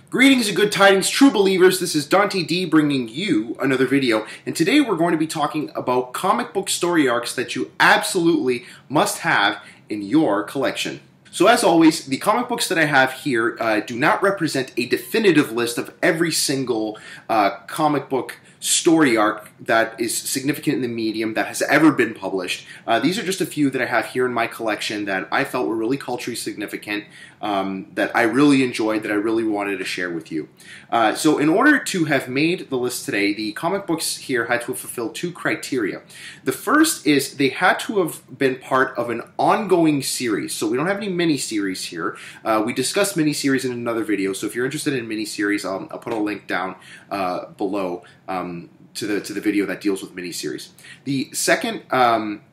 Greetings and good tidings, true believers. This is Dante D bringing you another video, and today we're going to be talking about comic book story arcs that you absolutely must have in your collection. So as always, the comic books that I have here do not represent a definitive list of every single comic book story arc that is significant in the medium that has ever been published. These are just a few that I have here in my collection that I felt were really culturally significant, that I really enjoyed, that I really wanted to share with you. So in order to have made the list today, the comic books here had to have fulfilled two criteria. The first is they had to have been part of an ongoing series. So we don't have any mini-series here. We discussed mini-series in another video, so if you're interested in mini-series, I'll put a link down below to the video that deals with miniseries. The second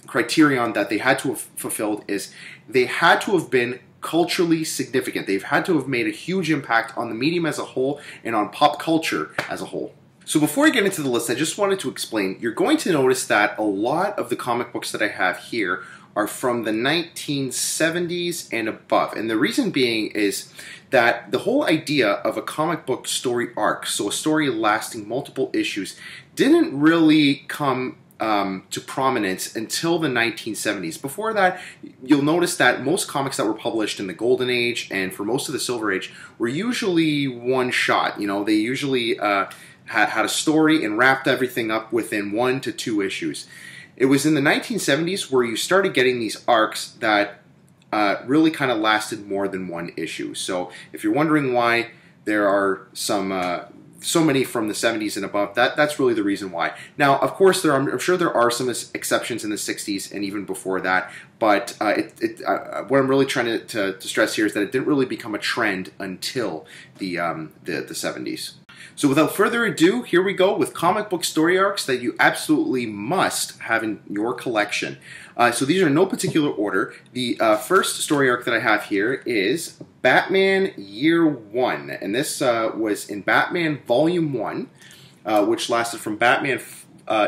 criterion that they had to have fulfilled is they had to have been culturally significant. They've had to have made a huge impact on the medium as a whole and on pop culture as a whole. So before I get into the list, I just wanted to explain, you're going to notice that a lot of the comic books that I have here are from the 1970s and above. And the reason being is that the whole idea of a comic book story arc, so a story lasting multiple issues, didn't really come to prominence until the 1970s. Before that, you'll notice that most comics that were published in the Golden Age and for most of the Silver Age were usually one shot. You know, they usually had a story and wrapped everything up within 1 to 2 issues. It was in the 1970s where you started getting these arcs that really kind of lasted more than one issue. So if you're wondering why there are so many from the 70s and above, that's really the reason why. Now, of course, I'm sure there are some exceptions in the 60s and even before that, but what I'm really trying to stress here is that it didn't really become a trend until the 70s. So without further ado, here we go with comic book story arcs that you absolutely must have in your collection. So these are in no particular order. The first story arc that I have here is Batman Year 1, and this was in Batman Volume 1, which lasted from Batman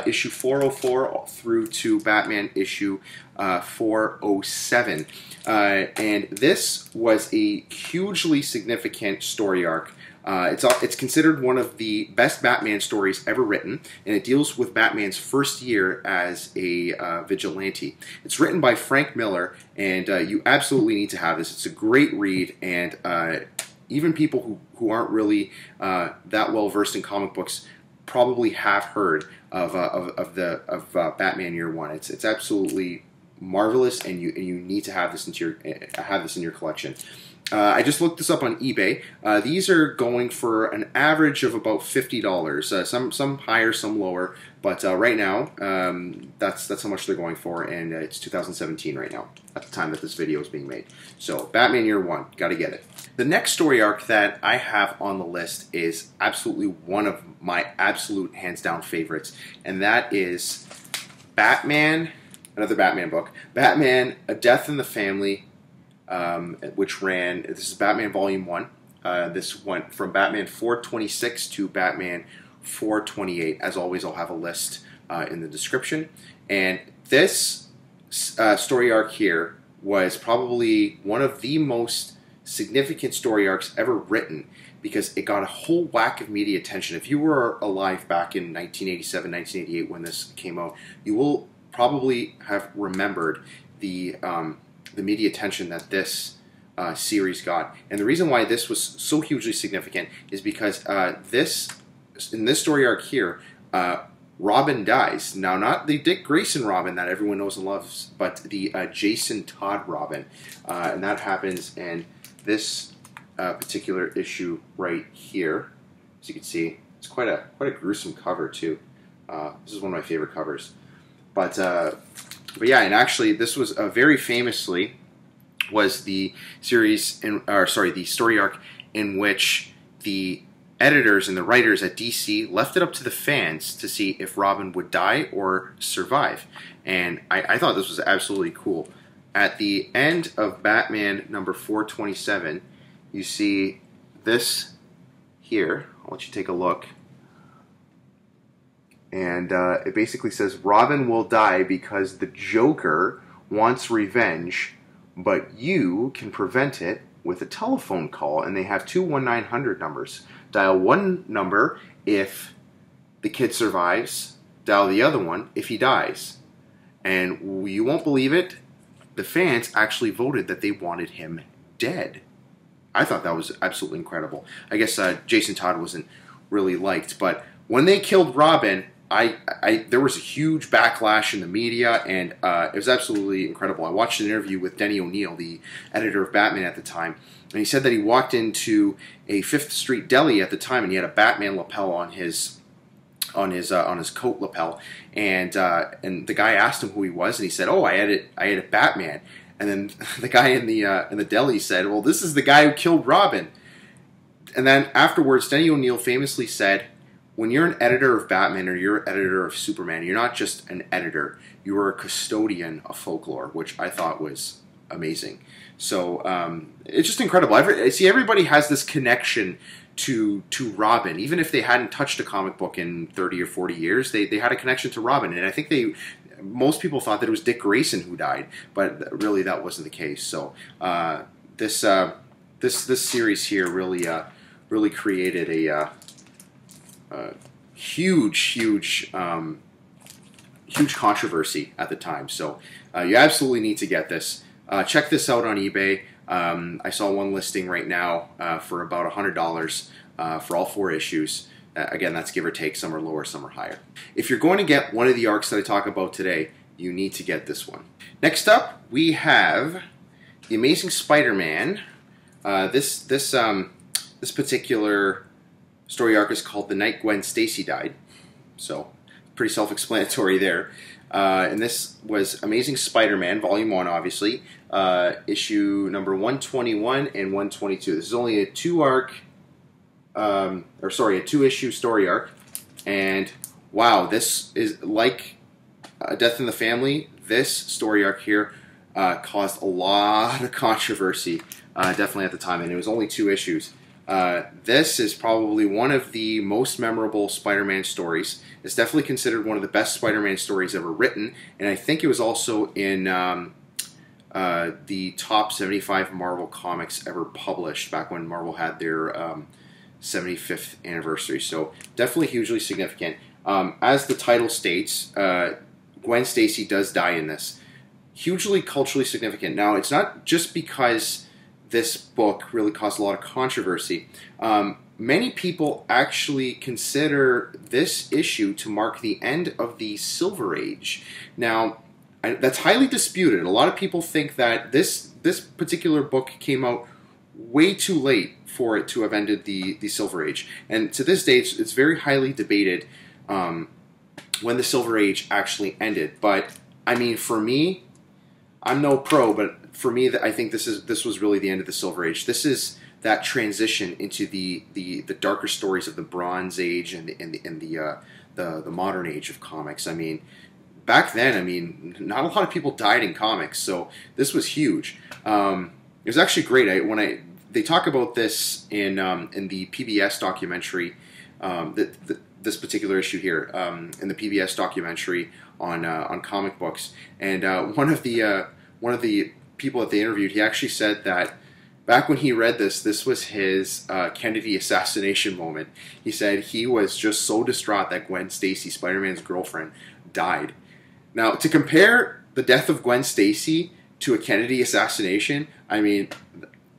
issue 404 through to Batman issue 407. And this was a hugely significant story arc. It's considered one of the best Batman stories ever written, and it deals with Batman's first year as a vigilante. It's written by Frank Miller, and you absolutely need to have this. It's a great read, and even people who aren't really that well versed in comic books probably have heard of Batman Year 1. It's absolutely marvelous, and you need to have this in your collection. I just looked this up on eBay. These are going for an average of about $50. Some higher, some lower, but right now that's how much they're going for, and it's 2017 right now at the time that this video is being made. So Batman Year 1, gotta get it. The next story arc that I have on the list is absolutely one of my absolute hands down favorites, and that is Batman, another Batman book, Batman: A Death in the Family. Which ran, this is Batman Volume 1. This went from Batman 426 to Batman 428. As always, I'll have a list in the description. And this story arc here was probably one of the most significant story arcs ever written because it got a whole whack of media attention. If you were alive back in 1987, 1988 when this came out, you will probably have remembered the media attention that this series got. And the reason why this was so hugely significant is because in this story arc here, Robin dies. Now, not the Dick Grayson Robin that everyone knows and loves, but the Jason Todd Robin. And that happens in this particular issue right here. As you can see, it's quite a gruesome cover too. This is one of my favorite covers. But yeah, and actually, this was very famously was the the story arc in which the editors and the writers at DC left it up to the fans to see if Robin would die or survive. And I thought this was absolutely cool. At the end of Batman number 427, you see this here. I'll let you take a look. And it basically says, Robin will die because the Joker wants revenge, but you can prevent it with a telephone call, and they have two 1-900 numbers. Dial one number if the kid survives, dial the other one if he dies. And you won't believe it, the fans actually voted that they wanted him dead. I thought that was absolutely incredible. I guess Jason Todd wasn't really liked, but when they killed Robin, there was a huge backlash in the media, and it was absolutely incredible. I watched an interview with Denny O'Neil, the editor of Batman at the time, and he said that he walked into a Fifth Street deli at the time, and he had a Batman lapel on his coat lapel, and the guy asked him who he was, and he said, "Oh, I had a Batman." And then the guy in the deli said, "Well, this is the guy who killed Robin." And then afterwards, Denny O'Neil famously said, "When you're an editor of Batman or you're an editor of Superman, you're not just an editor, you are a custodian of folklore," which I thought was amazing. So it's just incredible. See, everybody has this connection to Robin. Even if they hadn't touched a comic book in 30 or 40 years, they had a connection to Robin. And I think most people thought that it was Dick Grayson who died, but really that wasn't the case. So this series here really created a huge controversy at the time. So you absolutely need to get this. Check this out on eBay. I saw one listing right now for about $100 for all 4 issues. Again, that's give or take. Some are lower, some are higher. If you're going to get one of the arcs that I talk about today, you need to get this one. Next up, we have The Amazing Spider-Man. This particular story arc is called The Night Gwen Stacy Died. So, pretty self-explanatory there. And this was Amazing Spider-Man, Volume 1, obviously. Issue number 121 and 122. This is only a 2-issue story arc. And wow, this is like Death in the Family. This story arc here caused a lot of controversy, definitely at the time, and it was only 2 issues. This is probably one of the most memorable Spider-Man stories. It's definitely considered one of the best Spider-Man stories ever written, and I think it was also in the top 75 Marvel comics ever published back when Marvel had their 75th anniversary. So definitely hugely significant. As the title states, Gwen Stacy does die in this. Hugely culturally significant. Now, it's not just because this book really caused a lot of controversy. Many people actually consider this issue to mark the end of the Silver Age. Now, that's highly disputed. A lot of people think that this particular book came out way too late for it to have ended the Silver Age. And to this day, it's very highly debated when the Silver Age actually ended. But, I mean, for me, I'm no pro, but for me, I think this was really the end of the Silver Age. This is that transition into the darker stories of the Bronze Age and the modern age of comics. I mean, back then, I mean, not a lot of people died in comics, so this was huge. It was actually great. They talk about this in the PBS documentary, this particular issue here, in the PBS documentary on comic books, and one of the people that they interviewed, he actually said that back when he read this was his Kennedy assassination moment. He said he was just so distraught that Gwen Stacy, Spider-Man's girlfriend, died. Now, to compare the death of Gwen Stacy to a Kennedy assassination, I mean,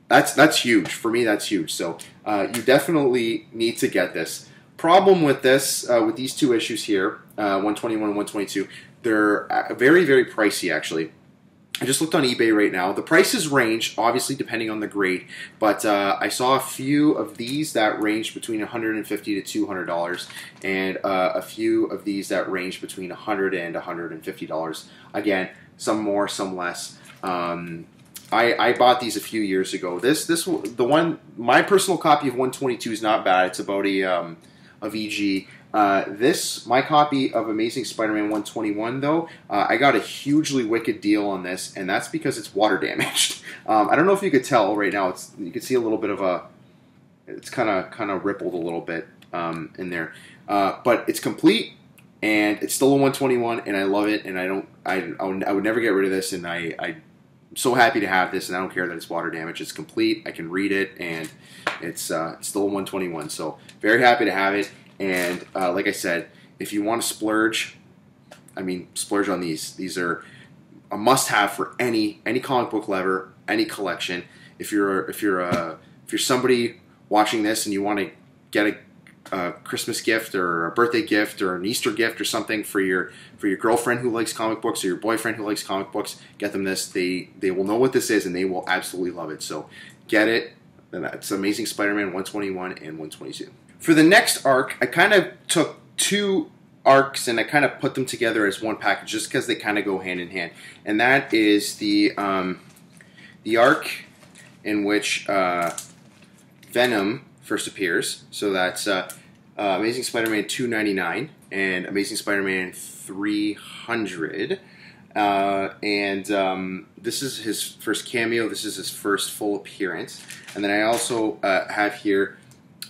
that's huge. For me, that's huge. So you definitely need to get this. Problem with this, with these 2 issues here, 121 and 122, they're very, very pricey, actually. I just looked on eBay right now. The prices range, obviously, depending on the grade, but I saw a few of these that range between $150 to $200, and a few of these that range between $100 and $150. Again, some more, some less. I bought these a few years ago. My personal copy of 122 is not bad. It's about a VG. My copy of Amazing Spider-Man 121, though, I got a hugely wicked deal on this, and that's because it's water damaged. I don't know if you could tell right now. You can see a little bit of it's kind of rippled a little bit in there, but it's complete, and it's still a 121, and I love it, and I would never get rid of this, and I so happy to have this, and I don't care that it's water damage. It's complete. I can read it, and it's still a 121. So very happy to have it. And like I said, if you want to splurge, I mean, splurge on these. These are a must-have for any comic book lover, any collection. If you're somebody watching this and you want to get a Christmas gift or a birthday gift or an Easter gift or something for your girlfriend who likes comic books or your boyfriend who likes comic books, get them this. They will know what this is and they will absolutely love it. So get it. It's Amazing Spider-Man 121 and 122. For the next arc, I kind of took two arcs and I kind of put them together as one package just because they kind of go hand in hand. And that is the arc in which Venom first appears. So that's Amazing Spider-Man 299 and Amazing Spider-Man 300. This is his first cameo. This is his first full appearance. And then I also have here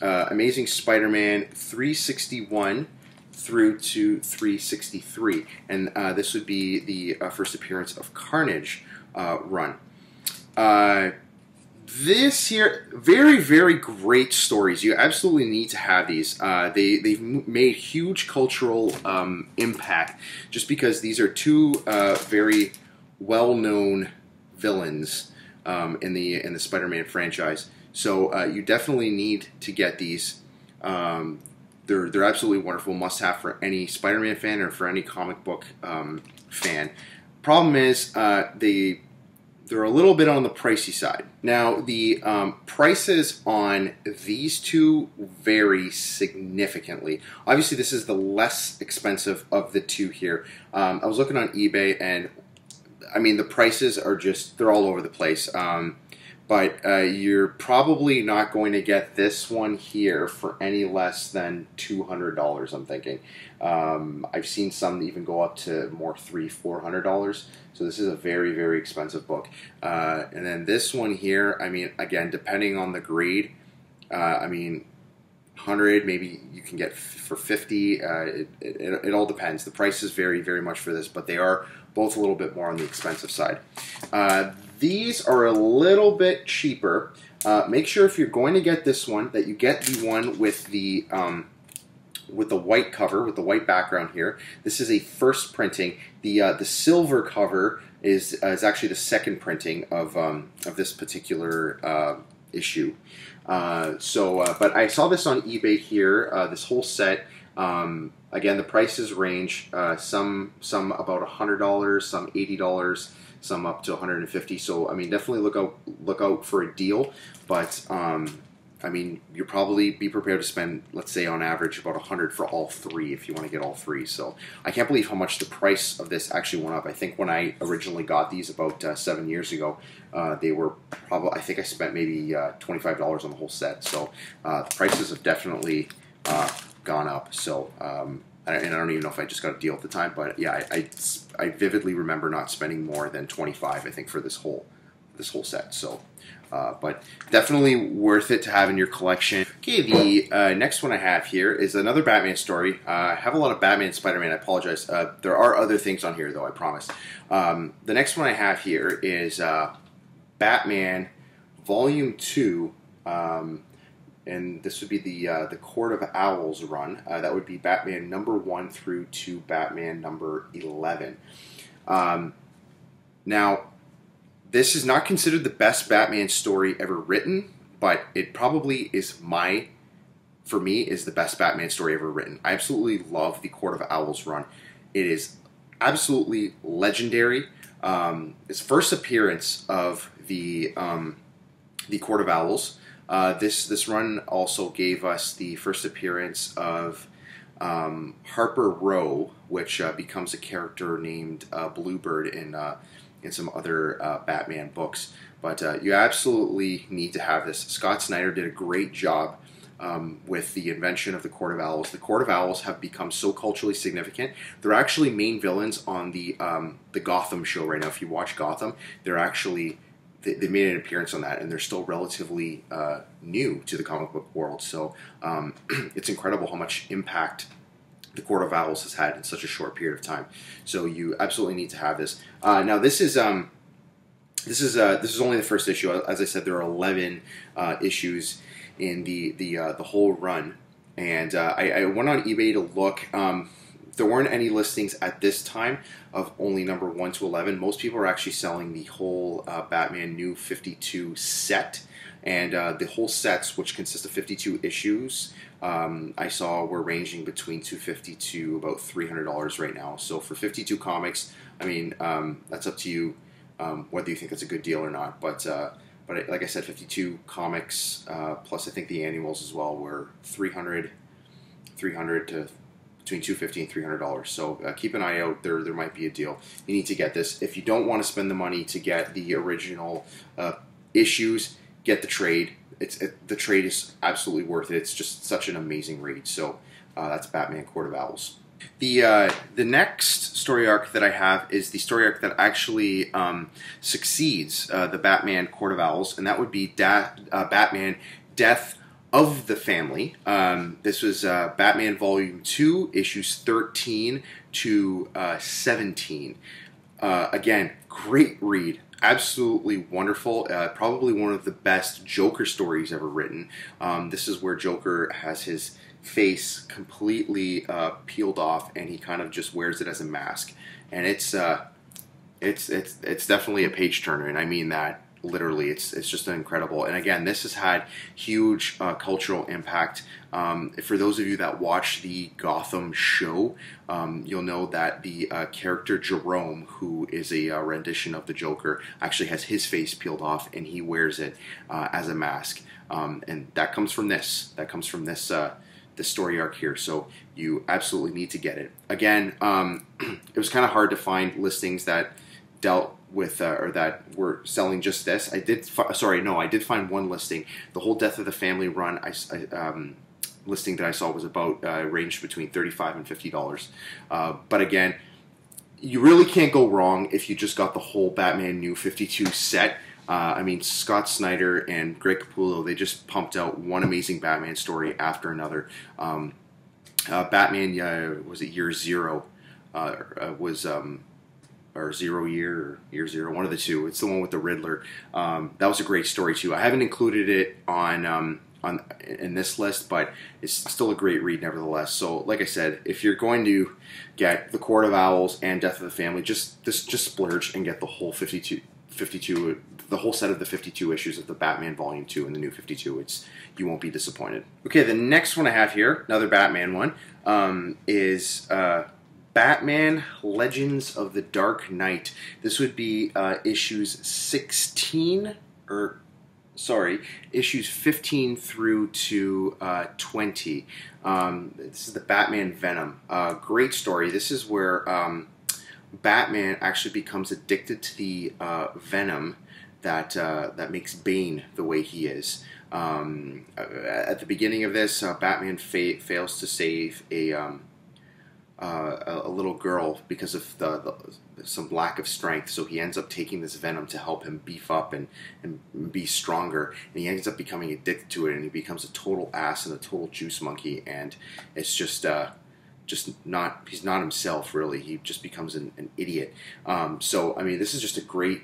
Amazing Spider-Man 361 through to 363. And this would be the first appearance of Carnage run. This here, very, very great stories. You absolutely need to have these. They've made huge cultural impact just because these are two very well-known villains in the Spider-Man franchise. So you definitely need to get these. They're absolutely wonderful, must-have for any Spider-Man fan or for any comic book fan. Problem is, they're a little bit on the pricey side. Now, the prices on these two vary significantly. Obviously, this is the less expensive of the two here. I was looking on eBay, and I mean, the prices are just, they're all over the place. But you're probably not going to get this one here for any less than $200, I'm thinking. I've seen some even go up to more $300–400. So this is a very, very expensive book. And then this one here, I mean, again, depending on the grade, I mean, 100 maybe you can get for 50. It all depends. The prices vary very much for this, but they are both a little bit more on the expensive side. These are a little bit cheaper. Make sure if you're going to get this one that you get the one with the white cover, with the white background here. This is a first printing. The silver cover is actually the second printing of this particular issue. But I saw this on eBay here. This whole set. Again, the prices range. Some about $100, some $80. Some up to $150. So I mean, definitely look out for a deal. But I mean, you'll probably be prepared to spend, let's say, on average, about $100 for all three if you want to get all three. So I can't believe how much the price of this actually went up. I think when I originally got these about 7 years ago, they were probably, I think I spent maybe $25 on the whole set. So the prices have definitely gone up. So and I don't even know if I just got a deal at the time, but yeah, I vividly remember not spending more than $25, I think, for this whole set. So, but definitely worth it to have in your collection. Okay, the next one I have here is another Batman story. I have a lot of Batman and Spider-Man. I apologize. There are other things on here, though, I promise. The next one I have here is Batman Volume 2. And this would be the Court of Owls run. That would be Batman number 1 through to Batman number 11. Now, this is not considered the best Batman story ever written, but it probably is for me, is the best Batman story ever written. I absolutely love the Court of Owls run. It is absolutely legendary. Its first appearance of the Court of Owls. This run also gave us the first appearance of Harper Row, which becomes a character named Bluebird in some other Batman books. But you absolutely need to have this. Scott Snyder did a great job with the invention of the Court of Owls. The Court of Owls have become so culturally significant. They're actually main villains on the Gotham show right now. If you watch Gotham, they're actually... They made an appearance on that, and they're still relatively new to the comic book world. So it's incredible how much impact the Court of Owls has had in such a short period of time. So you absolutely need to have this. Now this is This is only the first issue. As I said, there are 11 issues in the whole run, and I went on eBay to look. There weren't any listings at this time of only number 1 to 11. Most people are actually selling the whole Batman New 52 set, and the whole sets, which consist of 52 issues, I saw were ranging between $250 to about $300 right now. So for 52 comics, I mean, that's up to you whether you think that's a good deal or not. But like I said, 52 comics plus I think the annuals as well were $300 to between $250 and $300. So keep an eye out. There might be a deal. You need to get this. If you don't want to spend the money to get the original issues, get the trade. The trade is absolutely worth it. It's just such an amazing read. So that's Batman Court of Owls. The next story arc that I have is the story arc that actually succeeds the Batman Court of Owls, and that would be Batman Death of the Family. This was Batman Volume 2, issues 13 to 17. Again, great read. Absolutely wonderful. Probably one of the best Joker stories ever written. This is where Joker has his face completely peeled off, and he kind of just wears it as a mask. And it's definitely a page turner, and I mean that literally. It's just incredible. And again, this has had huge cultural impact. For those of you that watch the Gotham show, you'll know that the character Jerome, who is a rendition of the Joker, actually has his face peeled off, and he wears it as a mask. And that comes from this. That comes from this story arc here. So you absolutely need to get it. Again, it was kind of hard to find listings that dealt with or that were selling just this. I did find one listing. The whole Death of the Family run listing that I saw was about ranged between $35 and $50. But again, you really can't go wrong if you just got the whole Batman New 52 set. I mean, Scott Snyder and Greg Capullo, they just pumped out one amazing Batman story after another. Batman, was it Year Zero? Or Zero Year, or Year Zero, one of the two. It's the one with the Riddler. That was a great story too. I haven't included it on in this list, but it's still a great read nevertheless. So, like I said, if you're going to get the Court of Owls and Death of the Family, just splurge and get the whole 52, the whole set of the 52 issues of the Batman Volume 2 and the New 52. You won't be disappointed. Okay, the next one I have here, another Batman one, is Batman Legends of the Dark Knight. This would be issues 15 through to 20. This is the Batman Venom. Great story. This is where Batman actually becomes addicted to the venom that makes Bane the way he is. At the beginning of this, Batman fails to save a little girl because of some lack of strength, so he ends up taking this venom to help him beef up and be stronger, and he ends up becoming addicted to it, and he becomes a total ass and a total juice monkey, and it's just not, he's not himself really. He just becomes an idiot. So I mean, this is just a great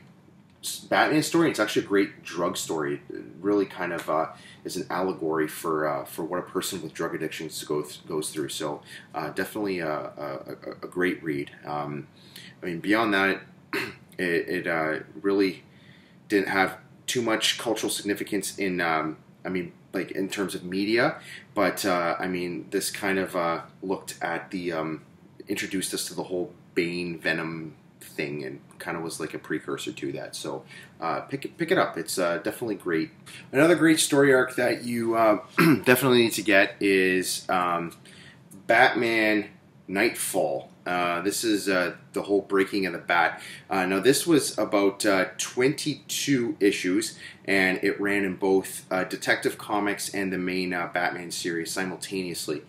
Batman story. It's actually a great drug story. It really kind of is an allegory for what a person with drug addictions goes through. So definitely a great read. I mean, beyond that, it really didn't have too much cultural significance in, I mean, like in terms of media, but I mean, this kind of looked at the, introduced us to the whole Bane Venom thing, and kind of was like a precursor to that. So pick it up. It's definitely great. Another great story arc that you definitely need to get is Batman Nightfall. This is the whole breaking of the bat. Now this was about 22 issues, and it ran in both Detective Comics and the main Batman series simultaneously.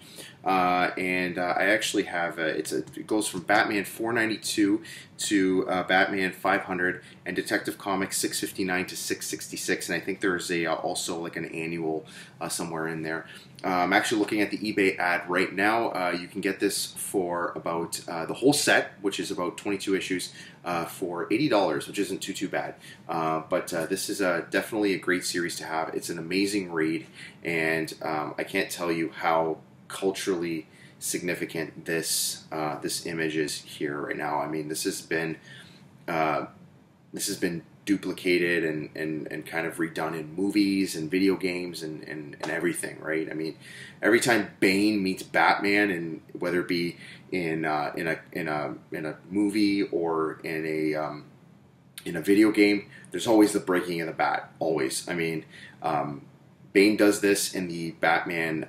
And I actually have it goes from Batman 492 to Batman 500 and Detective Comics 659 to 666, and I think there's also like an annual somewhere in there. I'm actually looking at the eBay ad right now. You can get this for about the whole set, which is is about 22 issues for $80, which isn't too bad. But this is definitely a great series to have. It's an amazing read, and I can't tell you how culturally significant this this image is here right now. I mean, this has been duplicated and kind of redone in movies and video games and everything, right? I mean, every time Bane meets Batman, and whether it be in a movie or in a video game, there's always the breaking of the bat. Always. I mean, Bane does this in the Batman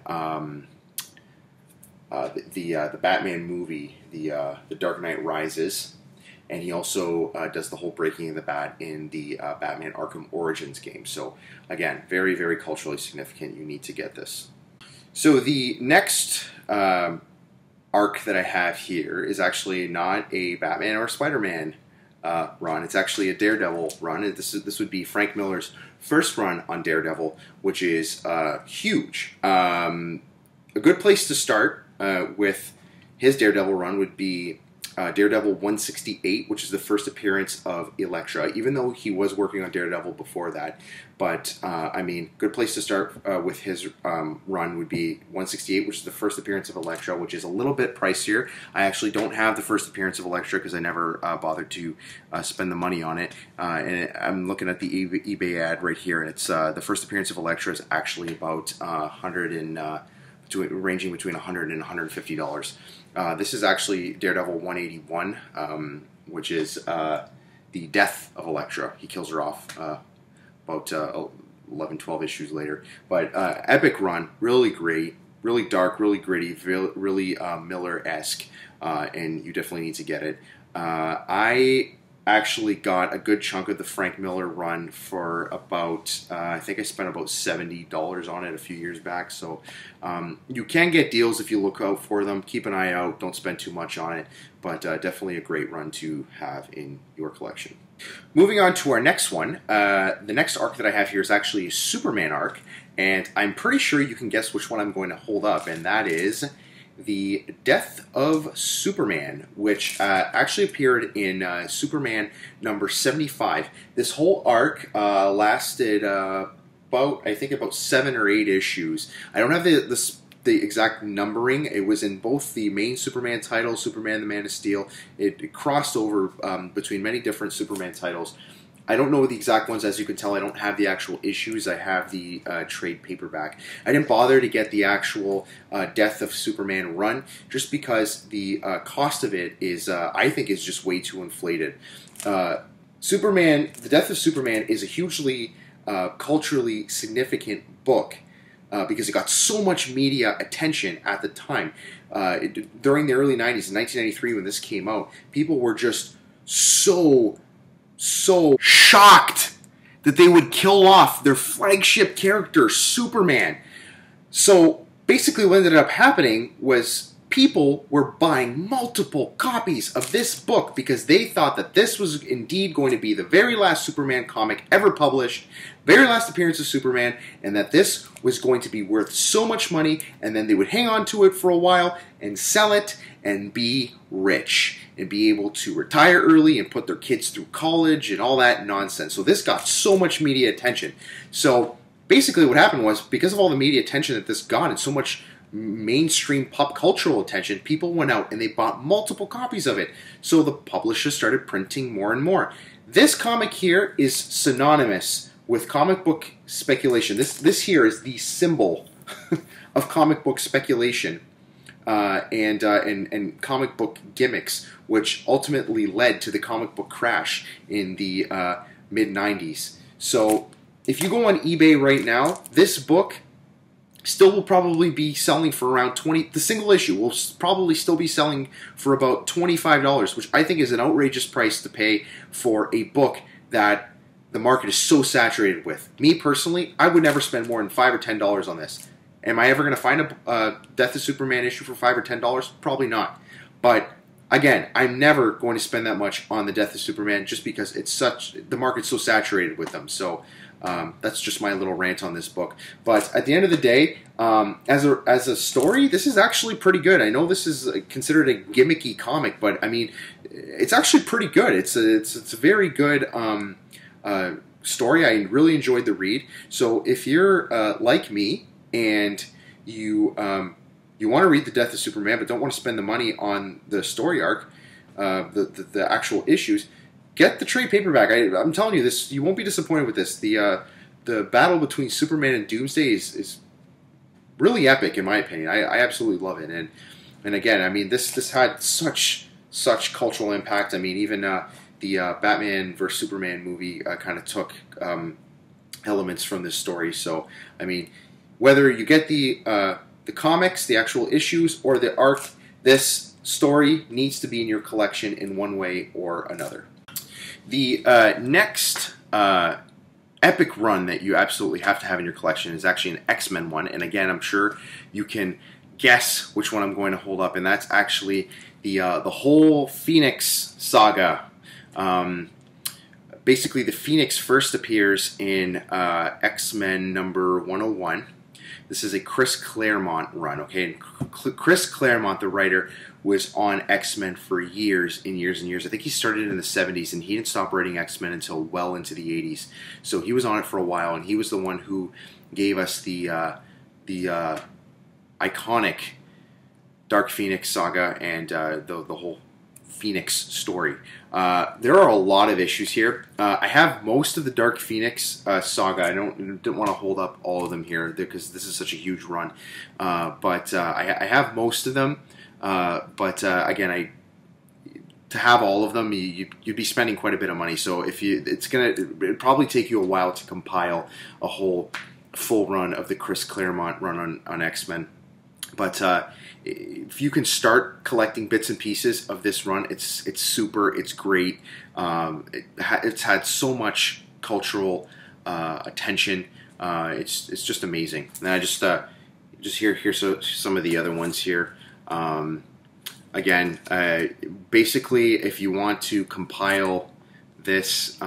the Batman movie, the Dark Knight Rises. And he also does the whole breaking of the bat in the Batman Arkham Origins game. So, again, very, very culturally significant. You need to get this. So the next arc that I have here is actually not a Batman or Spider-Man run. It's actually a Daredevil run. This would be Frank Miller's first run on Daredevil, which is huge. A good place to start with his Daredevil run would be Daredevil 168, which is the first appearance of Elektra, even though he was working on Daredevil before that. But, I mean, good place to start with his run would be 168, which is the first appearance of Elektra, which is a little bit pricier. I actually don't have the first appearance of Elektra because I never bothered to spend the money on it. And I'm looking at the eBay ad right here, and it's the first appearance of Elektra is actually about ranging between $100 and $150. This is actually Daredevil 181, which is the death of Elektra. He kills her off about 11, 12 issues later. But epic run, really great, really dark, really gritty, really Miller-esque, and you definitely need to get it. I actually got a good chunk of the Frank Miller run for about, I think I spent about $70 on it a few years back. So you can get deals if you look out for them. Keep an eye out. Don't spend too much on it. But definitely a great run to have in your collection. Moving on to our next one. The next arc that I have here is actually a Superman arc. And I'm pretty sure you can guess which one I'm going to hold up. And that is the Death of Superman, which actually appeared in Superman number 75. This whole arc lasted I think about 7 or 8 issues. I don't have the exact numbering. It was in both the main Superman title, Superman the Man of Steel. It crossed over between many different Superman titles. I don't know the exact ones. As you can tell, I don't have the actual issues. I have the trade paperback. I didn't bother to get the actual Death of Superman run just because the cost of it is, I think, is just way too inflated. The Death of Superman is a hugely culturally significant book because it got so much media attention at the time. During the early 90s, in 1993 when this came out, people were just so shocked that they would kill off their flagship character, Superman. So basically what ended up happening was people were buying multiple copies of this book because they thought that this was indeed going to be the very last Superman comic ever published, very last appearance of Superman, and that this was going to be worth so much money, and then they would hang on to it for a while and sell it and be rich and be able to retire early and put their kids through college and all that nonsense. So this got so much media attention. So basically what happened was, because of all the media attention that this got and so much mainstream pop cultural attention, people went out and they bought multiple copies of it. So the publisher started printing more and more. This comic here is synonymous with comic book speculation. This here is the symbol of comic book speculation and comic book gimmicks, which ultimately led to the comic book crash in the mid-90s. So if you go on eBay right now, this book still will probably be selling for around $20. The single issue will probably still be selling for about $25, which I think is an outrageous price to pay for a book that the market is so saturated with. Me personally, I would never spend more than $5 or $10 on this. Am I ever going to find a Death of Superman issue for $5 or $10? Probably not. But again, I'm never going to spend that much on the Death of Superman just because it's the market's so saturated with them. So That's just my little rant on this book. But at the end of the day, as a story, this is actually pretty good. I know this is considered a gimmicky comic, but I mean, it's actually pretty good. It's a very good story. I really enjoyed the read. So if you're like me and you want to read The Death of Superman, but don't want to spend the money on the story arc, the actual issues, get the trade paperback. I'm telling you, this, you won't be disappointed with this. The battle between Superman and Doomsday is really epic, in my opinion. I absolutely love it. And again, I mean, this had such cultural impact. I mean, even the Batman vs Superman movie kind of took elements from this story. So, I mean, whether you get the comics, the actual issues, or the arc, this story needs to be in your collection in one way or another. The next epic run that you absolutely have to have in your collection is actually an X-Men one. And again, I'm sure you can guess which one I'm going to hold up, and that's actually the whole Phoenix Saga. Basically, the Phoenix first appears in X-Men number 101. This is a Chris Claremont run, okay? And Chris Claremont, the writer, was on X-Men for years and years and years. I think he started in the 70s, and he didn't stop writing X-Men until well into the 80s. So he was on it for a while, and he was the one who gave us the iconic Dark Phoenix Saga and the whole Phoenix story. There are a lot of issues here. I have most of the Dark Phoenix Saga. I didn't want to hold up all of them here because this is such a huge run. But I have most of them. Again, to have all of them, you'd be spending quite a bit of money. So it'd probably take you a while to compile a whole full run of the Chris Claremont run on X-Men. But if you can start collecting bits and pieces of this run, it's super, it's great. It's had so much cultural attention. It's just amazing. And I just here's some of the other ones here. Again, basically, if you want to compile this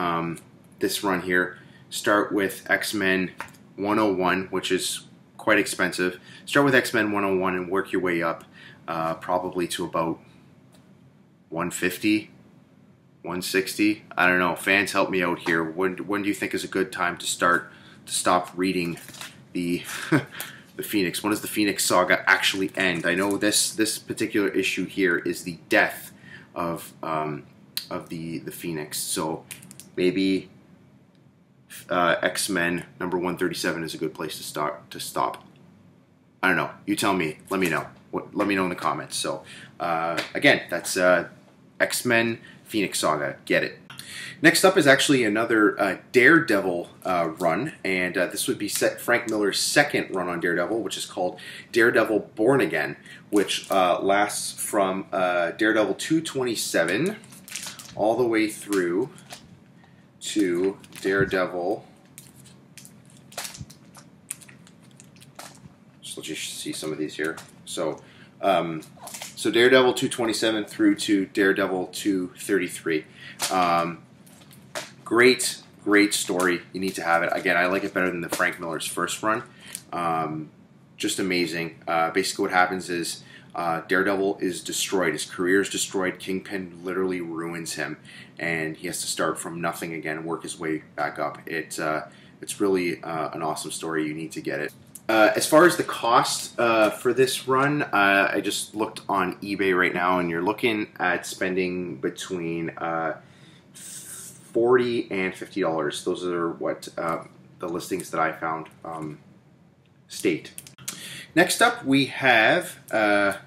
this run here, start with X-Men 101, which is quite expensive. Start with X-Men 101 and work your way up probably to about 150, 160. I don't know. Fans, help me out here. When do you think is a good time to stop reading the the Phoenix? When does the Phoenix Saga actually end? I know this particular issue here is the death of the Phoenix. So maybe X-Men number 137 is a good place to stop. I don't know. You tell me. Let me know. Let me know in the comments. So again, that's X-Men Phoenix Saga. Get it. Next up is actually another Daredevil run, and this would be Frank Miller's second run on Daredevil, which is called Daredevil Born Again, which lasts from Daredevil 227 all the way through to Daredevil. Just let you see some of these here. So, so Daredevil 227 through to Daredevil 233. Great story. You need to have it. Again, I like it better than the Frank Miller's first run. Just amazing. Basically what happens is Daredevil is destroyed. His career is destroyed. Kingpin literally ruins him, and he has to start from nothing again and work his way back up. It's really an awesome story. You need to get it. As far as the cost for this run, I just looked on eBay right now, and you're looking at spending between $40 and $50. Those are what the listings that I found state. Next up, we have the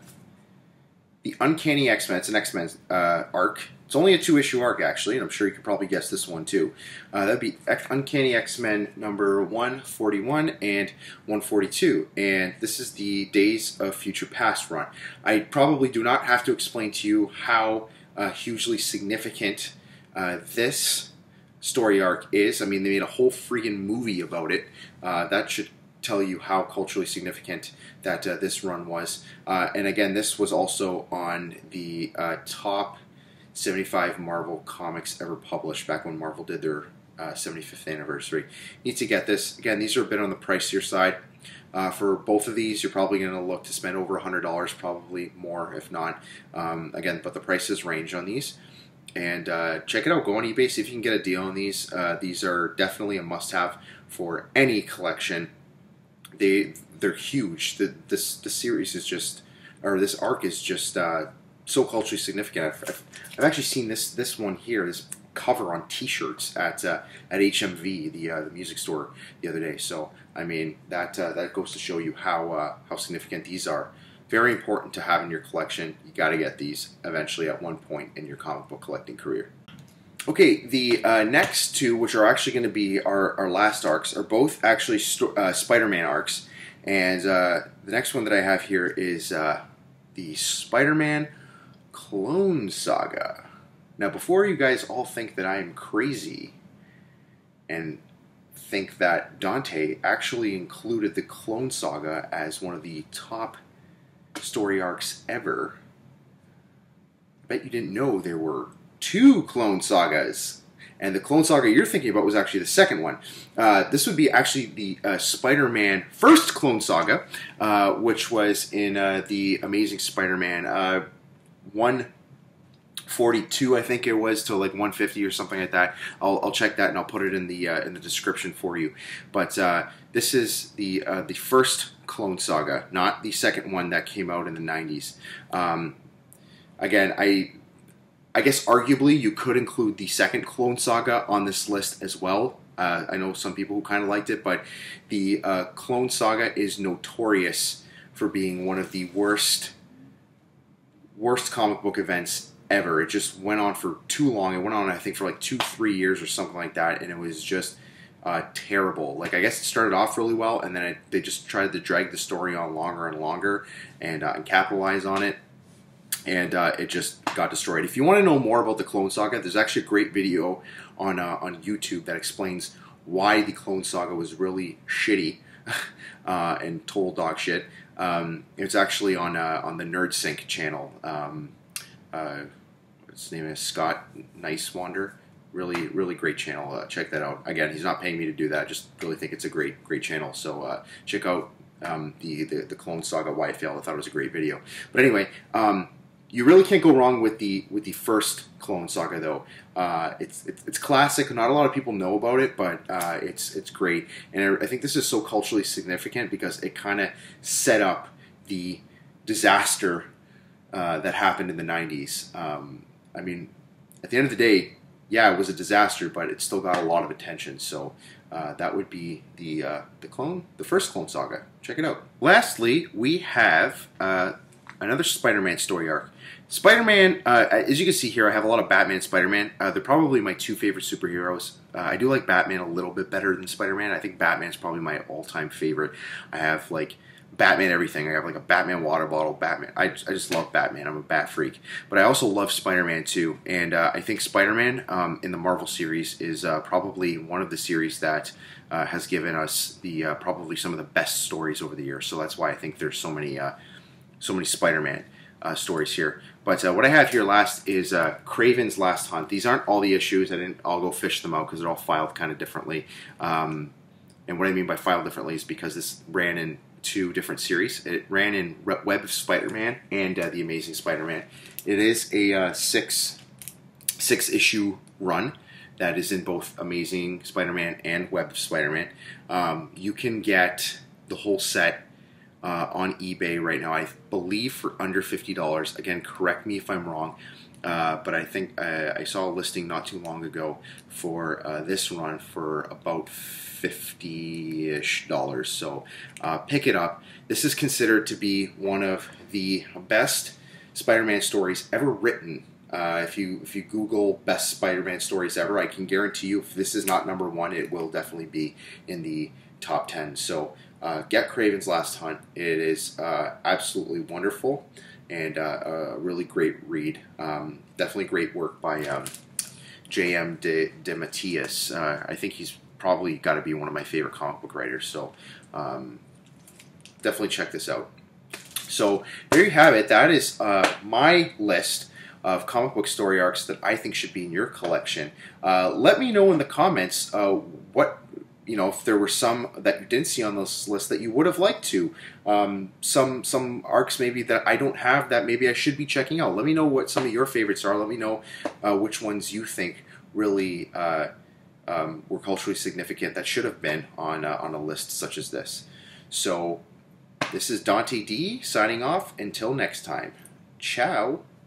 Uncanny XMen. It's an X-Men arc. It's only a 2-issue arc, actually, and I'm sure you could probably guess this one, too. That'd be Uncanny X-Men number 141 and 142, and this is the Days of Future Past run. I probably do not have to explain to you how hugely significant this story arc is. I mean, they made a whole freaking movie about it. That should tell you how culturally significant that this run was. And again, this was also on the top 75 Marvel comics ever published back when Marvel did their 75th anniversary. Need to get this. Again, these are a bit on the pricier side. For both of these, you're probably going to look to spend over $100, probably more if not. Again, but the prices range on these. And check it out. Go on eBay, see if you can get a deal on these. These are definitely a must-have for any collection. They're huge. The series is just, or this arc is just so culturally significant. I've actually seen this one here, this cover on T-shirts at HMV, the music store, the other day. So I mean that goes to show you how significant these are. Very important to have in your collection. You got to get these eventually at one point in your comic book collecting career. Okay, the next two, which are actually going to be our last arcs, are both actually Spider-Man arcs. And the next one that I have here is the Spider-Man Clone Saga. Now, before you guys all think that I am crazy and think that Dante actually included the Clone Saga as one of the top story arcs ever, I bet you didn't know there were 2 Clone Sagas. And the Clone Saga you're thinking about was actually the second one. This would be actually the Spider-Man first Clone Saga, which was in the Amazing Spider-Man 142, I think it was, to like 150 or something like that. I'll check that and I'll put it in the description for you. But this is the first Clone Saga, not the second one that came out in the 90s. Again, I guess arguably you could include the second Clone Saga on this list as well. I know some people who kind of liked it, but the Clone Saga is notorious for being one of the worst comic book events ever. It just went on for too long. It went on, I think, for like 2-3 years or something like that, and it was just terrible. Like, I guess it started off really well, and then they just tried to drag the story on longer and longer and capitalize on it. And it just got destroyed. If you want to know more about the Clone Saga, there's actually a great video on YouTube that explains why the Clone Saga was really shitty and total dog shit. It's actually on the NerdSync channel. His name is Scott Nicewander. Really great channel. Check that out. Again, he's not paying me to do that. I just really think it's a great channel. So check out the Clone Saga Why It Failed. I thought it was a great video. But anyway. You really can't go wrong with the first Clone Saga, though. It's classic. Not a lot of people know about it, but it's great. And I think this is so culturally significant because it kind of set up the disaster that happened in the 90s. I mean, at the end of the day, yeah, it was a disaster, but it still got a lot of attention. So that would be the first Clone Saga. Check it out. Lastly, we have another Spider-Man story arc. Spider-Man, as you can see here, I have a lot of Batman and Spider-Man. They're probably my 2 favorite superheroes. I do like Batman a little bit better than Spider-Man. I think Batman's probably my all-time favorite. I have, like, Batman everything. I have, like, a Batman water bottle, Batman. I just love Batman. I'm a Bat freak. But I also love Spider-Man, too. And I think Spider-Man in the Marvel series is probably one of the series that has given us probably some of the best stories over the years. So that's why I think there's so many Spider-Man stories here. But what I have here last is Kraven's Last Hunt. These aren't all the issues. I didn't all go fish them out because they're all filed kind of differently. And what I mean by filed differently is because this ran in 2 different series. It ran in Web of Spider-Man and The Amazing Spider-Man. It is a 6-issue run that is in both Amazing Spider-Man and Web of Spider-Man. You can get the whole set on eBay right now, I believe for under $50. Again, correct me if I'm wrong, but I think I saw a listing not too long ago for this run for about $50-ish. So pick it up. This is considered to be one of the best Spider-Man stories ever written. If you Google best Spider-Man stories ever, I can guarantee you if this is not number 1, it will definitely be in the top 10. So get Kraven's Last Hunt. It is absolutely wonderful and a really great read. Definitely great work by J.M. DeMatteis. I think he's probably got to be one of my favorite comic book writers. So definitely check this out. So there you have it. That is my list of comic book story arcs that I think should be in your collection. Let me know in the comments what, if there were some that you didn't see on this list that you would have liked to. Some arcs maybe that I don't have that maybe I should be checking out. Let me know what some of your favorites are. Let me know which ones you think really were culturally significant that should have been on a list such as this. So this is Dante D signing off. Until next time. Ciao.